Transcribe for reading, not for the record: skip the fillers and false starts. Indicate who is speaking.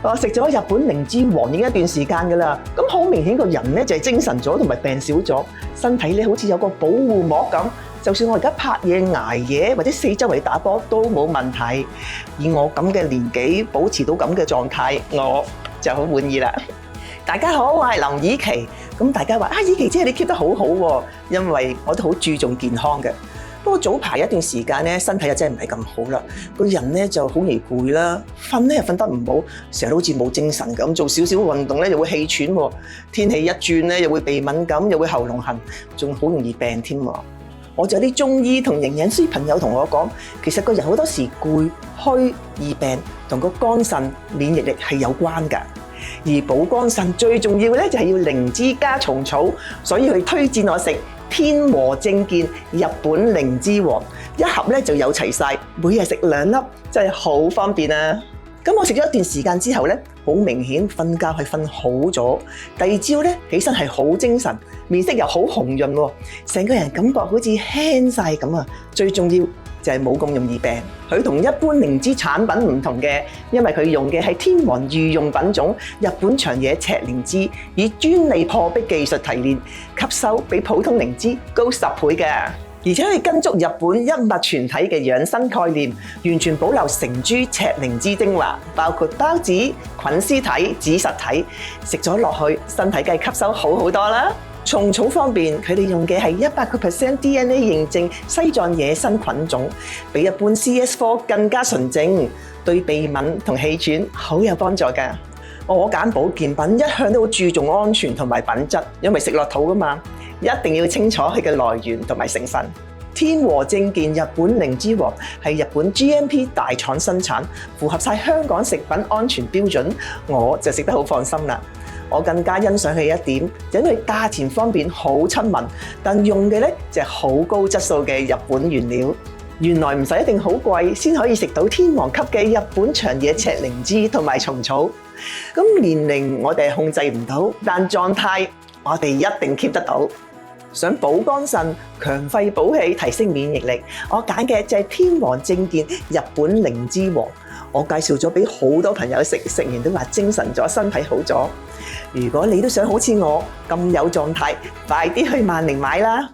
Speaker 1: 我食咗日本靈芝黃已經一段時間㗎啦，咁好明顯個人咧就係精神咗同埋病少咗，身體咧好似有個保護膜咁，就算我而家拍嘢捱夜或者四周圍打波都冇問題。以我咁嘅年紀保持到咁嘅狀態，我就好滿意啦。大家好，我係林以琪。咁大家話以琪姐你 keep 得好好喎，因為我都好注重健康嘅。不過早排一段時間咧，身體又真係唔係咁好啦，個人咧就好易攰啦，瞓咧又瞓得唔好，成日都好似冇精神咁，做少少運動咧又會氣喘喎，天氣一轉咧又會鼻敏感，又會喉嚨痕，仲好容易病添喎。我就有啲中醫同營養師朋友同我講，其實個人好多時攰、虛、易病，同個肝腎免疫力係有關㗎。而補肝腎最重要咧就係要靈芝加蟲草，所以佢推薦我食天和正健日本靈芝黃，一盒咧就有齊晒，每日食2粒，真係好方便啊！咁我食咗一段時間之後咧，好明顯瞓覺係瞓好咗，第二朝咧起身係好精神，面色又好紅潤喎，成個人感覺好似輕晒咁啊！最重要就係冇咁容易病。佢同一般靈芝產品唔同嘅，因為佢用嘅係天皇御用品種日本長野赤靈芝，以專利破壁技術提煉，吸收比普通靈芝高10倍嘅。而且佢跟足日本一脈全體嘅養生概念，完全保留成株赤靈芝精華，包括孢子、菌絲體、子實體，食咗落去，身體梗係吸收好多啦。蟲草方面，佢哋用嘅係100% DNA 認證西藏野生菌種，比一般 CS4 更加純正，對鼻敏同氣喘好有幫助㗎。我揀保健品一向都好注重安全同埋品質，因為食落肚㗎嘛，一定要清楚佢嘅來源同埋成分。天和正健日本靈芝黃係日本 GMP 大廠生產，符合晒香港食品安全標準，我就食得好放心啦。我更加欣賞佢一點，因為價錢方面好親民，但用嘅咧就係好高質素嘅日本原料。原來唔使一定好貴先可以食到天王級嘅日本長野赤靈芝同埋蟲草。咁年齡我哋係控制唔到，但狀態我哋一定 keep 得到。想補肝腎、強肺補氣、提升免疫力，我揀嘅就係天王正健日本靈芝黃。我介紹咗俾好多朋友食，食完都話精神咗，身體好咗。如果你都想好似我咁有狀態，快啲去萬寧買啦！